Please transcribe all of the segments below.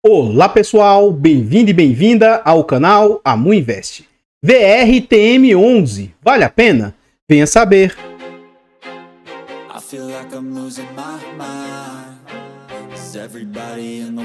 Olá pessoal, bem-vindo e bem-vinda ao canal AmuInvest. VRTM11, vale a pena? Venha saber.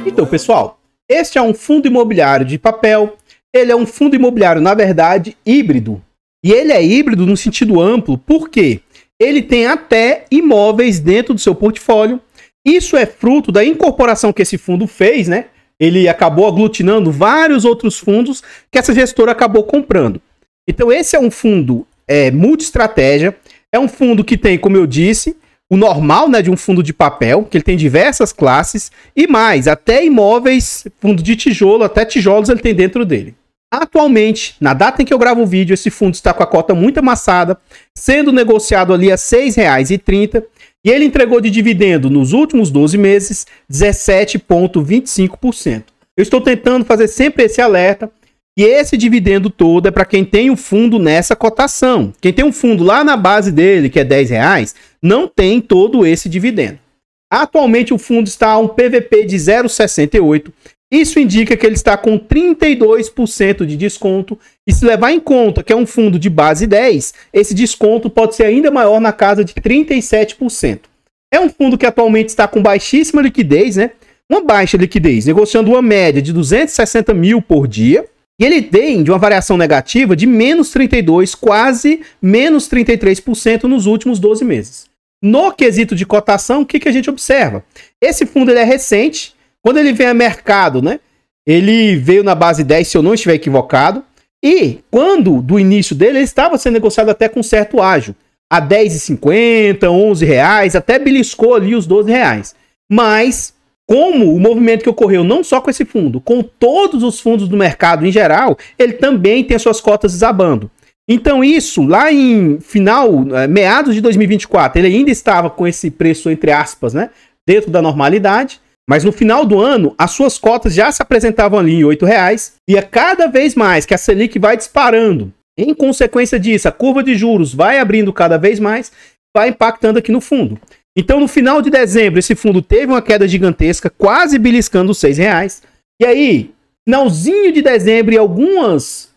Então pessoal, este é um fundo imobiliário de papel. Ele é um fundo imobiliário, na verdade, híbrido. E ele é híbrido no sentido amplo, porque ele tem até imóveis dentro do seu portfólio. Isso é fruto da incorporação que esse fundo fez, né? Ele acabou aglutinando vários outros fundos que essa gestora acabou comprando. Então esse é um fundo multi-estratégia. É um fundo que tem, como eu disse, o normal, né, de um fundo de papel, que ele tem diversas classes e mais, até imóveis, fundo de tijolo, até tijolos ele tem dentro dele. Atualmente, na data em que eu gravo o vídeo, esse fundo está com a cota muito amassada, sendo negociado ali a R$ 6,30, e ele entregou de dividendo nos últimos 12 meses 17,25%. Eu estou tentando fazer sempre esse alerta, e esse dividendo todo é para quem tem o fundo nessa cotação. Quem tem um fundo lá na base dele, que é R$10, não tem todo esse dividendo. Atualmente o fundo está a um PVP de 0,68. Isso indica que ele está com 32% de desconto. E se levar em conta que é um fundo de base 10, esse desconto pode ser ainda maior na casa de 37%. É um fundo que atualmente está com baixíssima liquidez, né? Uma baixa liquidez, negociando uma média de 260 mil por dia. E ele tem de uma variação negativa de menos 32%, quase menos 33% nos últimos 12 meses. No quesito de cotação, o que a gente observa? Esse fundo ele é recente. Quando ele vem a mercado, né? Ele veio na base 10, se eu não estiver equivocado. E quando, do início dele, ele estava sendo negociado até com certo ágio. A R$10,50, R$11, até beliscou ali os R$12. Mas, como o movimento que ocorreu não só com esse fundo, com todos os fundos do mercado em geral, ele também tem as suas cotas desabando. Então isso, lá em meados de 2024, ele ainda estava com esse preço, entre aspas, né? Dentro da normalidade. Mas no final do ano, as suas cotas já se apresentavam ali em R$8, e a cada vez mais que a Selic vai disparando, em consequência disso, a curva de juros vai abrindo cada vez mais, vai impactando aqui no fundo. Então, no final de dezembro, esse fundo teve uma queda gigantesca, quase beliscando os R$6. E aí, finalzinho de dezembro e alguns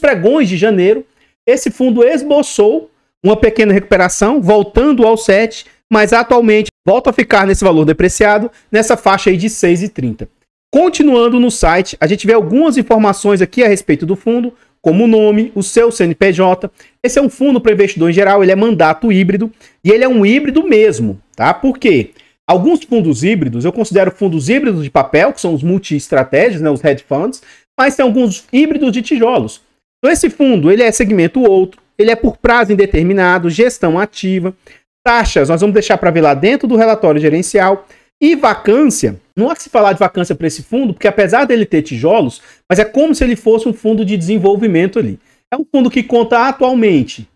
pregões de janeiro, esse fundo esboçou uma pequena recuperação, voltando ao 7, mas atualmente volta a ficar nesse valor depreciado, nessa faixa aí de 6,30. Continuando no site, a gente vê algumas informações aqui a respeito do fundo, como o nome, o seu CNPJ. Esse é um fundo para investidor em geral, ele é mandato híbrido, e ele é um híbrido mesmo, tá? Por quê? Alguns fundos híbridos, eu considero fundos híbridos de papel, que são os multi-estratégias, né, os hedge funds, mas tem alguns híbridos de tijolos. Então esse fundo, ele é segmento outro, ele é por prazo indeterminado, gestão ativa. Taxas, nós vamos deixar para ver lá dentro do relatório gerencial. E vacância, não há que se falar de vacância para esse fundo, porque apesar dele ter tijolos, mas é como se ele fosse um fundo de desenvolvimento ali. É um fundo que conta atualmente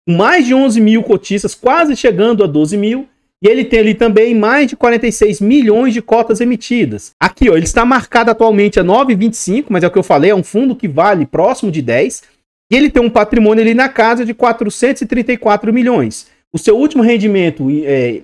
com mais de 11 mil cotistas, quase chegando a 12 mil. E ele tem ali também mais de 46 milhões de cotas emitidas. Aqui, ó, ele está marcado atualmente a 9,25, mas é o que eu falei, é um fundo que vale próximo de 10. E ele tem um patrimônio ali na casa de 434 milhões. O seu último rendimento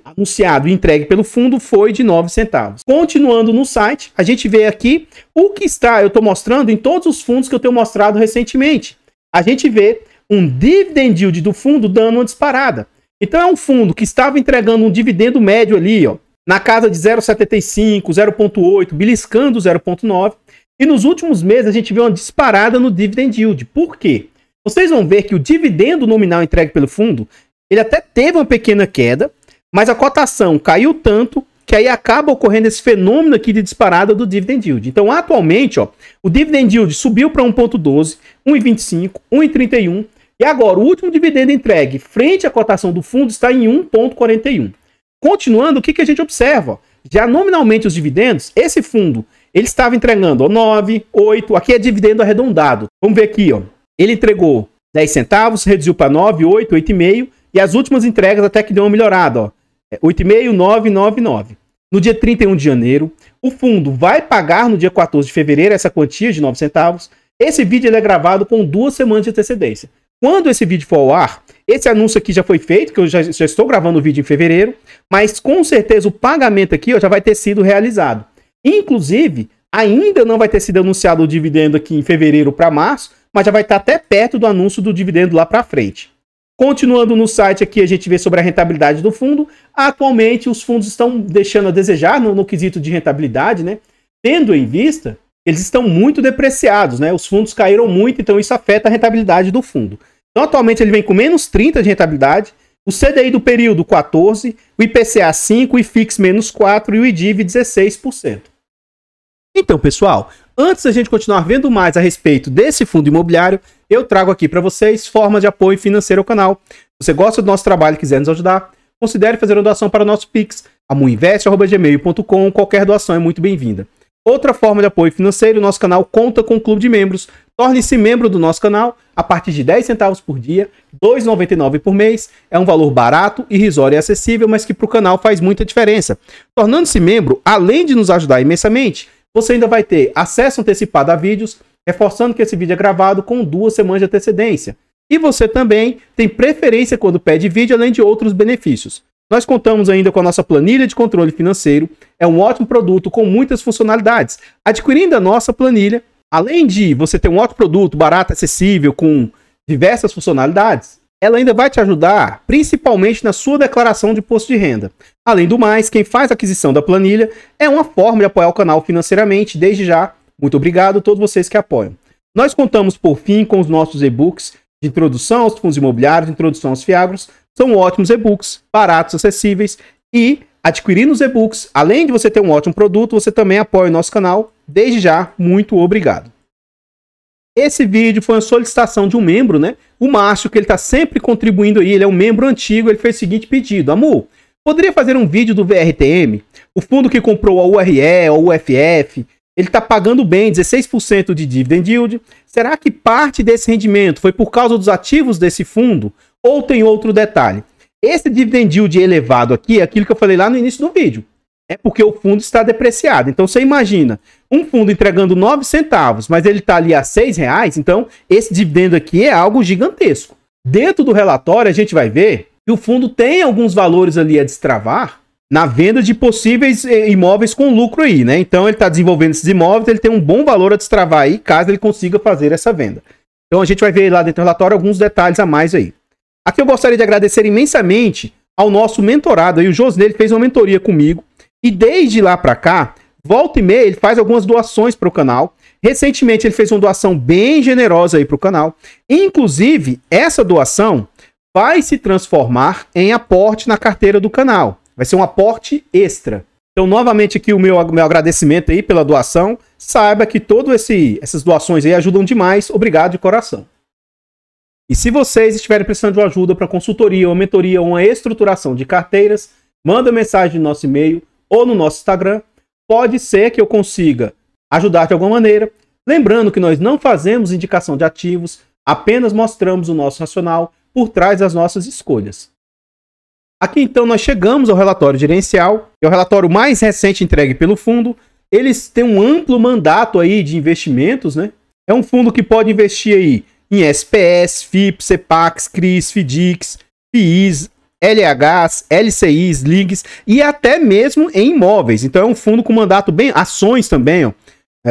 anunciado e entregue pelo fundo foi de 9 centavos. Continuando no site, a gente vê aqui o que eu estou mostrando em todos os fundos que eu tenho mostrado recentemente. A gente vê um dividend yield do fundo dando uma disparada. Então é um fundo que estava entregando um dividendo médio ali, ó, na casa de 0,75, 0,8, beliscando 0,9. E nos últimos meses a gente vê uma disparada no dividend yield. Por quê? Vocês vão ver que o dividendo nominal entregue pelo fundo, ele até teve uma pequena queda, mas a cotação caiu tanto que aí acaba ocorrendo esse fenômeno aqui de disparada do dividend yield. Então, atualmente, ó, o dividend yield subiu para 1,12, 1,25, 1,31, e agora o último dividendo entregue frente à cotação do fundo está em 1,41. Continuando, o que a gente observa? Já nominalmente os dividendos, esse fundo, ele estava entregando ó, 9, 8, aqui é dividendo arredondado. Vamos ver aqui, ó, ele entregou 10 centavos, reduziu para 9, 8, 8,5, e as últimas entregas até que deu uma melhorada, ó. 8,5, 9, 9, 9. No dia 31 de janeiro, o fundo vai pagar no dia 14 de fevereiro essa quantia de 9 centavos. Esse vídeo ele é gravado com 2 semanas de antecedência. Quando esse vídeo for ao ar, esse anúncio aqui já foi feito, que eu já estou gravando o vídeo em fevereiro, mas com certeza o pagamento aqui ó, já vai ter sido realizado. Inclusive, Ainda não vai ter sido anunciado o dividendo aqui em fevereiro para março, mas já vai estar até perto do anúncio do dividendo lá para frente. Continuando no site aqui, a gente vê sobre a rentabilidade do fundo. Atualmente, os fundos estão deixando a desejar no quesito de rentabilidade, né? Tendo em vista, eles estão muito depreciados, né? Os fundos caíram muito, então isso afeta a rentabilidade do fundo. Então, atualmente, ele vem com menos 30 de rentabilidade, o CDI do período 14, o IPCA 5, o IFIX menos 4 e o IDIV 16%. Então, pessoal, antes da gente continuar vendo mais a respeito desse fundo imobiliário, eu trago aqui para vocês formas de apoio financeiro ao canal. Se você gosta do nosso trabalho e quiser nos ajudar, considere fazer uma doação para o nosso Pix, amuinvest@gmail.com. Qualquer doação é muito bem-vinda. Outra forma de apoio financeiro, o nosso canal conta com um clube de membros. Torne-se membro do nosso canal a partir de 10 centavos por dia, R$ 2,99 por mês. É um valor barato, irrisório e acessível, mas que para o canal faz muita diferença. Tornando-se membro, além de nos ajudar imensamente, você ainda vai ter acesso antecipado a vídeos, reforçando que esse vídeo é gravado com 2 semanas de antecedência. E você também tem preferência quando pede vídeo, além de outros benefícios. Nós contamos ainda com a nossa planilha de controle financeiro. É um ótimo produto com muitas funcionalidades. Adquirindo a nossa planilha, além de você ter um ótimo produto, barato, acessível, com diversas funcionalidades, ela ainda vai te ajudar, principalmente na sua declaração de imposto de renda. Além do mais, quem faz a aquisição da planilha é uma forma de apoiar o canal financeiramente. Desde já, muito obrigado a todos vocês que apoiam. Nós contamos, por fim, com os nossos e-books de introdução aos fundos imobiliários, introdução aos fiagros. São ótimos e-books, baratos, acessíveis, e adquirindo os e-books, além de você ter um ótimo produto, você também apoia o nosso canal. Desde já, muito obrigado. Esse vídeo foi uma solicitação de um membro, né? O Márcio, que ele está sempre contribuindo aí, ele é um membro antigo, ele fez o seguinte pedido: Amu, poderia fazer um vídeo do VRTM? O fundo que comprou a URE, a UFF, ele está pagando bem, 16% de dividend yield. Será que parte desse rendimento foi por causa dos ativos desse fundo? Ou tem outro detalhe? Esse dividend yield elevado aqui é aquilo que eu falei lá no início do vídeo. É porque o fundo está depreciado. Então você imagina um fundo entregando 9 centavos, mas ele está ali a R$6, então esse dividendo aqui é algo gigantesco. Dentro do relatório a gente vai ver que o fundo tem alguns valores ali a destravar na venda de possíveis imóveis com lucro aí, né? Então ele está desenvolvendo esses imóveis, ele tem um bom valor a destravar aí, caso ele consiga fazer essa venda. Então a gente vai ver lá dentro do relatório alguns detalhes a mais aí. Aqui eu gostaria de agradecer imensamente ao nosso mentorado aí, o José, ele fez uma mentoria comigo, e desde lá para cá, volta e meia, ele faz algumas doações para o canal. Recentemente ele fez uma doação bem generosa aí para o canal. Inclusive, essa doação vai se transformar em aporte na carteira do canal. Vai ser um aporte extra. Então, novamente aqui o meu agradecimento aí pela doação. Saiba que todas essas doações aí ajudam demais. Obrigado de coração. E se vocês estiverem precisando de uma ajuda para consultoria, uma mentoria ou uma estruturação de carteiras, manda mensagem no nosso e-mail ou no nosso Instagram. Pode ser que eu consiga ajudar de alguma maneira. Lembrando que nós não fazemos indicação de ativos, apenas mostramos o nosso racional por trás das nossas escolhas. Aqui então nós chegamos ao relatório gerencial, que é o relatório mais recente entregue pelo fundo. Eles têm um amplo mandato aí de investimentos, né? É um fundo que pode investir aí em SPS, FIP, CEPACs, CRIs, FDICs, FIIs, LHs, LCIs, LIGs e até mesmo em imóveis. Então é um fundo com mandato bem... Ações também, ó.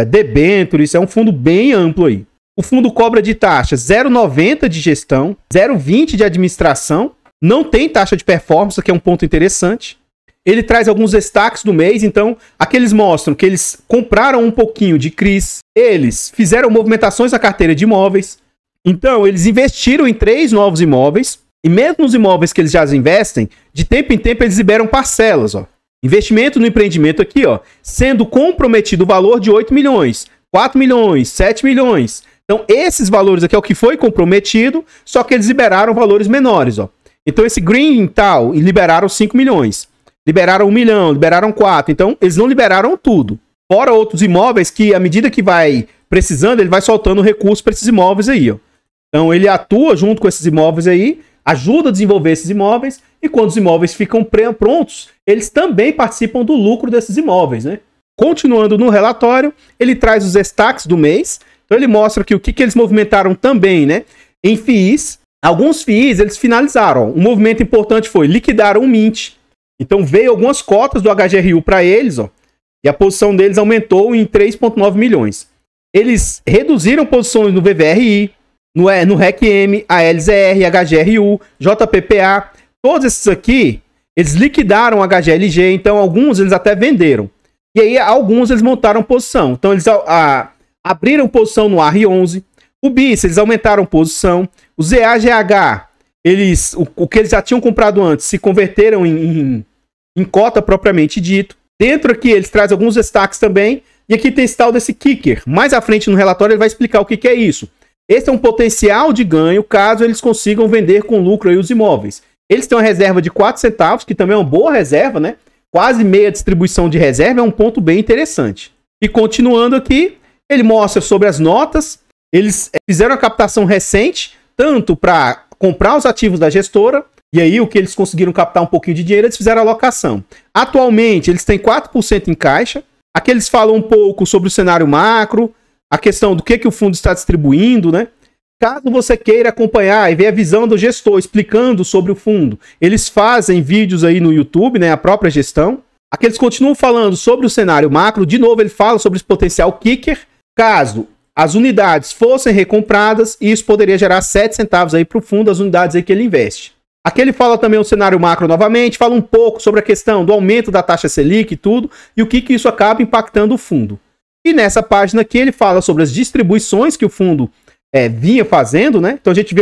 Debêntures, é um fundo bem amplo aí. O fundo cobra de taxa 0,90 de gestão, 0,20 de administração. Não tem taxa de performance, que é um ponto interessante. Ele traz alguns destaques do mês, então aqui eles mostram que eles compraram um pouquinho de CRIs, eles fizeram movimentações na carteira de imóveis, então eles investiram em 3 novos imóveis, e mesmo nos imóveis que eles já investem, de tempo em tempo eles liberam parcelas, ó. Investimento no empreendimento aqui, ó, sendo comprometido o valor de 8 milhões, 4 milhões, 7 milhões. Então esses valores aqui é o que foi comprometido, só que eles liberaram valores menores, ó. Então esse Green tal, liberaram 5 milhões. Liberaram 1 milhão, liberaram 4. Então, eles não liberaram tudo. Fora outros imóveis que, à medida que vai precisando, ele vai soltando recursos para esses imóveis aí, ó. Então, ele atua junto com esses imóveis aí, ajuda a desenvolver esses imóveis, e quando os imóveis ficam prontos, eles também participam do lucro desses imóveis, né? Continuando no relatório, ele traz os destaques do mês. Então, ele mostra que o que eles movimentaram também, né? Em FIIs, alguns FIIs, eles finalizaram. Um movimento importante foi liquidaram o Mint. Então veio algumas cotas do HGRU para eles, ó, E a posição deles aumentou em 3,9 milhões. Eles reduziram posições no VVRI, no RECM, ALZR, HGRU, JPPA. Todos esses aqui, eles liquidaram a HGLG, então alguns eles até venderam. E aí alguns eles montaram posição. Então eles abriram posição no AR11. O BIS, eles aumentaram posição. O ZAGH, o que eles já tinham comprado antes, se converteram em cota propriamente dito. Dentro aqui eles trazem alguns destaques também. E aqui tem esse tal desse kicker. Mais à frente no relatório ele vai explicar o que é isso. Esse é um potencial de ganho caso eles consigam vender com lucro aí os imóveis. Eles têm uma reserva de 4 centavos, que também é uma boa reserva, né? Quase meia distribuição de reserva, é um ponto bem interessante. E continuando aqui, ele mostra sobre as notas. Eles fizeram a captação recente, tanto para comprar os ativos da gestora, e aí o que eles conseguiram captar um pouquinho de dinheiro, eles fizeram a alocação. Atualmente, eles têm 4% em caixa. Aqui eles falam um pouco sobre o cenário macro, a questão do que o fundo está distribuindo, né? Caso você queira acompanhar e ver a visão do gestor explicando sobre o fundo, eles fazem vídeos aí no YouTube, né? A própria gestão. Aqui eles continuam falando sobre o cenário macro. De novo, ele fala sobre esse potencial kicker. Caso as unidades fossem recompradas, isso poderia gerar 7 centavos aí para o fundo, as unidades aí que ele investe. Aqui ele fala também o cenário macro novamente, fala um pouco sobre a questão do aumento da taxa Selic e tudo, e o que isso acaba impactando o fundo. E nessa página aqui ele fala sobre as distribuições que o fundo vinha fazendo, né? Então a gente vê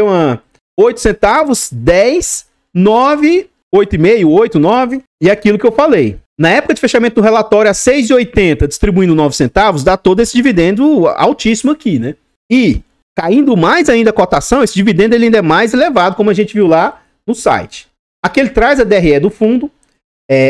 8 centavos, 10, 9, 8,5, 8, 9, e aquilo que eu falei. Na época de fechamento do relatório, a 6,80 distribuindo 9 centavos, dá todo esse dividendo altíssimo aqui, né? E caindo mais ainda a cotação, esse dividendo ele ainda é mais elevado, como a gente viu lá no site. Aqui ele traz a DRE do fundo.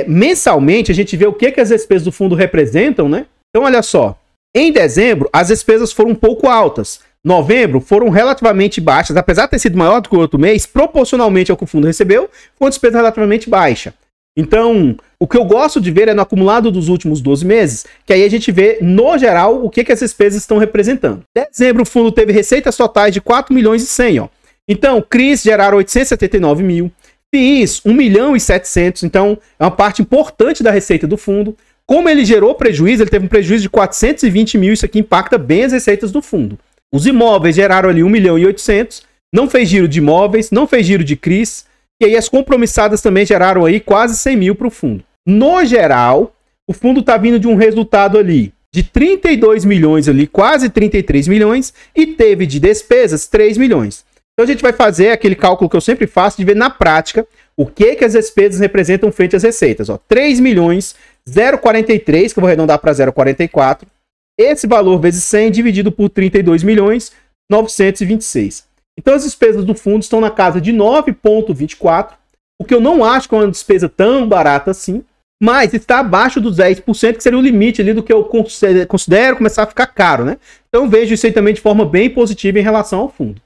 Mensalmente, a gente vê o que as despesas do fundo representam, né? Então, olha só. Em dezembro, as despesas foram um pouco altas. Novembro foram relativamente baixas, apesar de ter sido maior do que o outro mês, proporcionalmente ao que o fundo recebeu, foi uma despesa relativamente baixa. Então, o que eu gosto de ver é no acumulado dos últimos 12 meses, que aí a gente vê, no geral, o que as despesas estão representando. Em dezembro, o fundo teve receitas totais de 4 milhões e 100, ó. Então, CRIs geraram 879 mil, FIIs 1 milhão e 700, então é uma parte importante da receita do fundo. Como ele gerou prejuízo, ele teve um prejuízo de 420 mil, isso aqui impacta bem as receitas do fundo. Os imóveis geraram ali 1 milhão e 800, não fez giro de imóveis, não fez giro de CRIs, e aí as compromissadas também geraram aí quase 100 mil para o fundo. No geral, o fundo está vindo de um resultado ali de 32 milhões ali, quase 33 milhões, e teve de despesas 3 milhões. Então a gente vai fazer aquele cálculo que eu sempre faço de ver na prática o que as despesas representam frente às receitas. Ó, 3 milhões, 0,43, que eu vou arredondar para 0,44. Esse valor vezes 100 dividido por 32 milhões, 926. Então as despesas do fundo estão na casa de 9,24, o que eu não acho que é uma despesa tão barata assim, mas está abaixo dos 10%, que seria o limite ali do que eu considero começar a ficar caro, né? Então eu vejo isso aí também de forma bem positiva em relação ao fundo.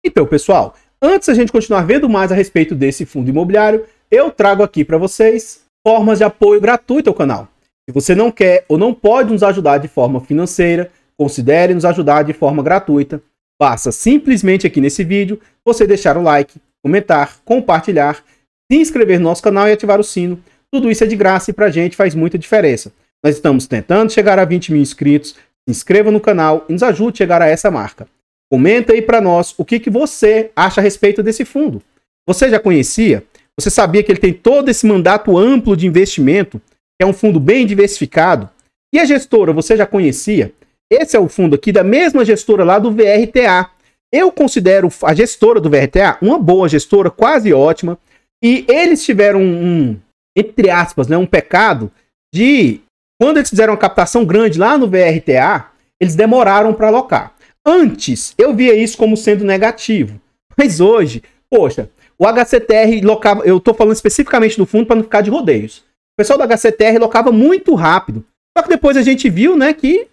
Então, pessoal, antes da gente continuar vendo mais a respeito desse fundo imobiliário, eu trago aqui para vocês formas de apoio gratuito ao canal. Se você não quer ou não pode nos ajudar de forma financeira, considere nos ajudar de forma gratuita. Basta simplesmente aqui nesse vídeo você deixar o like, comentar, compartilhar, se inscrever no nosso canal e ativar o sino. Tudo isso é de graça e pra gente faz muita diferença. Nós estamos tentando chegar a 20 mil inscritos. Se inscreva no canal e nos ajude a chegar a essa marca. Comenta aí pra nós o que você acha a respeito desse fundo. Você já conhecia? Você sabia que ele tem todo esse mandato amplo de investimento? É um fundo bem diversificado? E a gestora, você já conhecia? Esse é o fundo aqui da mesma gestora lá do VRTA. Eu considero a gestora do VRTA uma boa gestora, quase ótima. E eles tiveram entre aspas, né, um pecado de... Quando eles fizeram uma captação grande lá no VRTA, eles demoraram para alocar. Antes, eu via isso como sendo negativo. Mas hoje, poxa, o HCTR locava... Eu estou falando especificamente do fundo para não ficar de rodeios. O pessoal do HCTR locava muito rápido. Só que depois a gente viu, né, que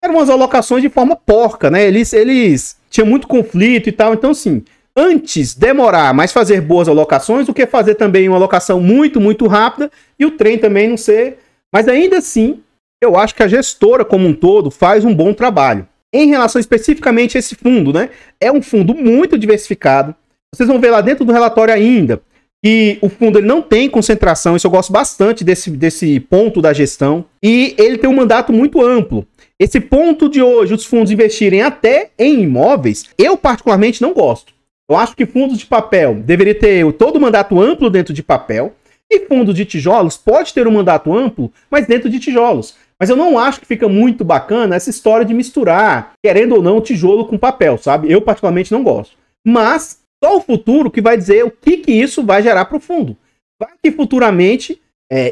eram umas alocações de forma porca, né? Eles tinham muito conflito e tal. Então, assim, antes demorar, mas fazer boas alocações do que fazer também uma alocação muito, muito rápida e o trem também não ser... Mas ainda assim, eu acho que a gestora como um todo faz um bom trabalho. Em relação especificamente a esse fundo, né? É um fundo muito diversificado. Vocês vão ver lá dentro do relatório ainda que o fundo ele não tem concentração, isso eu gosto bastante desse ponto da gestão, e ele tem um mandato muito amplo. Esse ponto de hoje, os fundos investirem até em imóveis, eu particularmente não gosto. Eu acho que fundos de papel deveria ter todo o mandato amplo dentro de papel, e fundos de tijolos pode ter um mandato amplo, mas dentro de tijolos. Mas eu não acho que fica muito bacana essa história de misturar, querendo ou não, tijolo com papel, sabe? Eu particularmente não gosto. Mas só o futuro que vai dizer o que isso vai gerar para o fundo. Vai que futuramente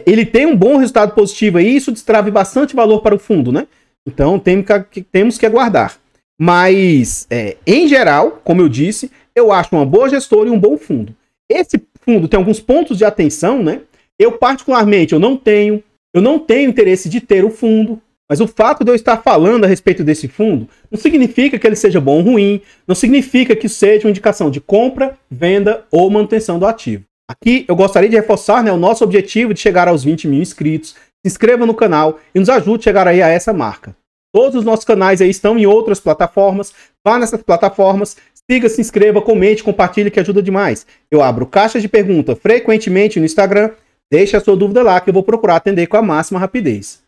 ele tem um bom resultado positivo aí, isso destrave bastante valor para o fundo, né? Então temos que aguardar. Mas, em geral, como eu disse, eu acho uma boa gestora e um bom fundo. Esse fundo tem alguns pontos de atenção, né? Eu, particularmente, eu não tenho interesse de ter o fundo, mas o fato de eu estar falando a respeito desse fundo não significa que ele seja bom ou ruim, não significa que seja uma indicação de compra, venda ou manutenção do ativo. Aqui eu gostaria de reforçar, né, o nosso objetivo de chegar aos 20 mil inscritos. Se inscreva no canal e nos ajude a chegar aí a essa marca. Todos os nossos canais aí estão em outras plataformas. Vá nessas plataformas, siga, se inscreva, comente, compartilhe, que ajuda demais. Eu abro caixas de pergunta frequentemente no Instagram. Deixe a sua dúvida lá que eu vou procurar atender com a máxima rapidez.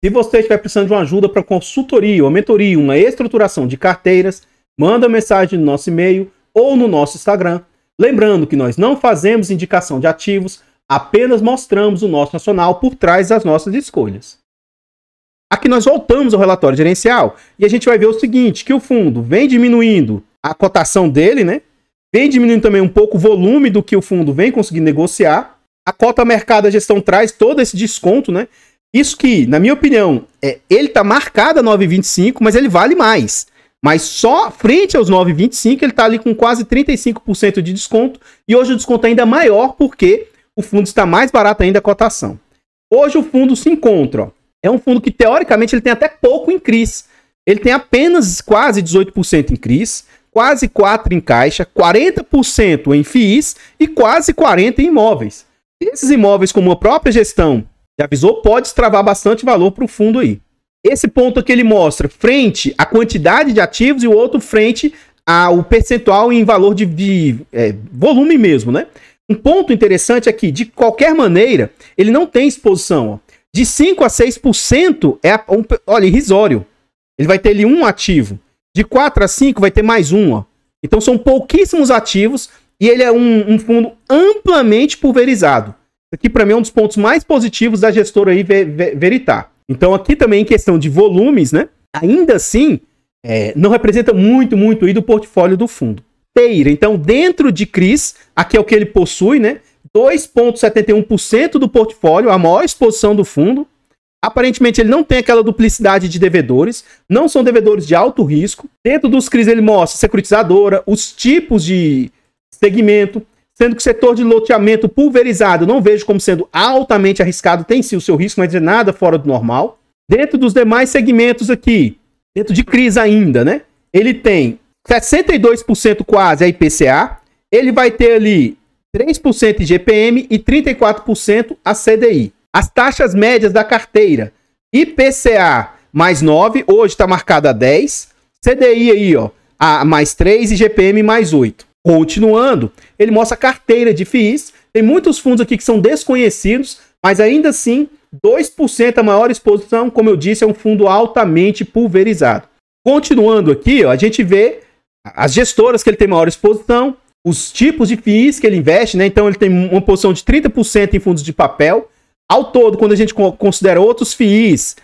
Se você estiver precisando de uma ajuda para consultoria, uma mentoria, uma estruturação de carteiras, manda mensagem no nosso e-mail ou no nosso Instagram. Lembrando que nós não fazemos indicação de ativos, apenas mostramos o nosso racional por trás das nossas escolhas. Aqui nós voltamos ao relatório gerencial e a gente vai ver o seguinte, que o fundo vem diminuindo a cotação dele, né? Vem diminuindo também um pouco o volume do que o fundo vem conseguindo negociar. A cota mercado, a gestão traz todo esse desconto, né? Isso que, na minha opinião, ele está marcado a 9,25, mas ele vale mais. Mas só frente aos 9,25 ele está ali com quase 35% de desconto. E hoje o desconto ainda é maior porque o fundo está mais barato ainda a cotação. Hoje o fundo se encontra, ó, é um fundo que teoricamente ele tem até pouco em CRIs. Ele tem apenas quase 18% em CRIs, quase 4% em caixa, 40% em FIIs e quase 40% em imóveis. Esses imóveis, como a própria gestão já avisou, pode destravar bastante valor para o fundo aí. Esse ponto aqui ele mostra frente à quantidade de ativos e o outro frente ao percentual em valor de volume mesmo, né? Um ponto interessante aqui, de qualquer maneira, ele não tem exposição. Ó. De 5% a 6% olha, irrisório. Ele vai ter ali um ativo. De 4% a 5% vai ter mais um. Ó. Então são pouquíssimos ativos e ele é um fundo amplamente pulverizado. Isso aqui para mim é um dos pontos mais positivos da gestora aí, Veritar. Então aqui também em questão de volumes, né? Ainda assim, não representa muito aí do portfólio do fundo. Então dentro de CRIs, aqui é o que ele possui, né? 2,71% do portfólio, a maior exposição do fundo. Aparentemente ele não tem aquela duplicidade de devedores, não são devedores de alto risco. Dentro dos CRIs ele mostra securitizadora, os tipos de segmento, sendo que o setor de loteamento pulverizado eu não vejo como sendo altamente arriscado, tem sim o seu risco, mas é nada fora do normal. Dentro dos demais segmentos aqui, dentro de CRIs ainda, né? Ele tem 62% quase a IPCA, ele vai ter ali 3% IGPM e 34% a CDI. As taxas médias da carteira, IPCA mais 9, hoje está marcada a 10, CDI aí, ó, a mais 3 e IGPM mais 8. Continuando, ele mostra a carteira de FIIs, tem muitos fundos aqui que são desconhecidos, mas ainda assim, 2% a maior exposição, como eu disse, é um fundo altamente pulverizado. Continuando aqui, ó, a gente vê as gestoras que ele tem maior exposição, os tipos de FIIs que ele investe, né? Então ele tem uma posição de 30% em fundos de papel. Ao todo, quando a gente considera outros FIIs,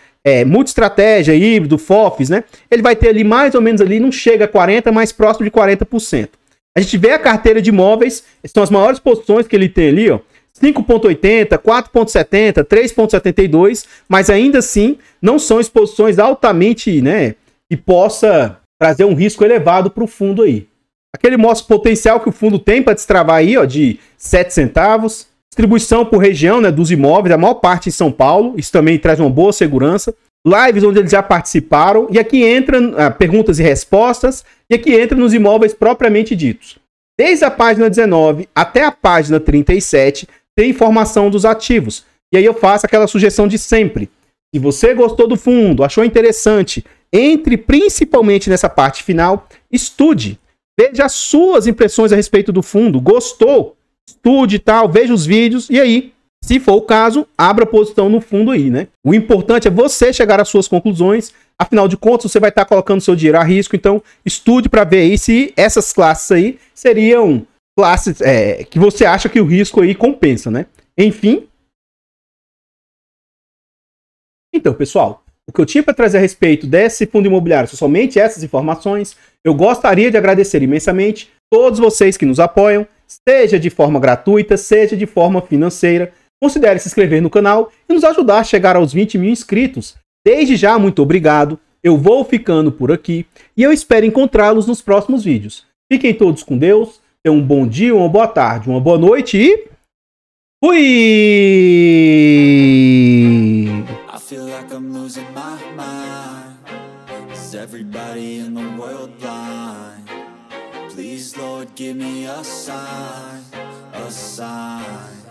multi-estratégia, híbrido, FOFs, né? Ele vai ter ali mais ou menos ali, não chega a 40%, mas próximo de 40%. A gente vê a carteira de imóveis, são as maiores posições que ele tem ali, ó. 5,80, 4,70, 3,72, mas ainda assim não são exposições altamente, né? Que possa trazer um risco elevado para o fundo aí. Aqui ele mostra o potencial que o fundo tem para destravar aí, ó, de 7 centavos. Distribuição por região, né, dos imóveis, a maior parte em São Paulo. Isso também traz uma boa segurança. Lives onde eles já participaram. E aqui entra perguntas e respostas. E aqui entra nos imóveis propriamente ditos. Desde a página 19 até a página 37, tem informação dos ativos. E aí eu faço aquela sugestão de sempre. Se você gostou do fundo, achou interessante, entre principalmente nessa parte final, estude. Veja as suas impressões a respeito do fundo. Gostou? estude e tal, veja os vídeos e aí, se for o caso, abra posição no fundo aí, né? O importante é você chegar às suas conclusões. Afinal de contas, você vai estar colocando seu dinheiro a risco, então estude para ver aí se essas classes aí seriam classes que você acha que o risco aí compensa, né? Enfim. Então, pessoal, o que eu tinha para trazer a respeito desse fundo imobiliário são somente essas informações. Eu gostaria de agradecer imensamente todos vocês que nos apoiam, seja de forma gratuita, seja de forma financeira. Considere se inscrever no canal e nos ajudar a chegar aos 20 mil inscritos. Desde já, muito obrigado. Eu vou ficando por aqui e eu espero encontrá-los nos próximos vídeos. Fiquem todos com Deus. Tenham um bom dia, uma boa tarde, uma boa noite e... fui! I feel like I'm losing my mind. Is everybody in the world blind? Please, Lord, give me a sign, a sign.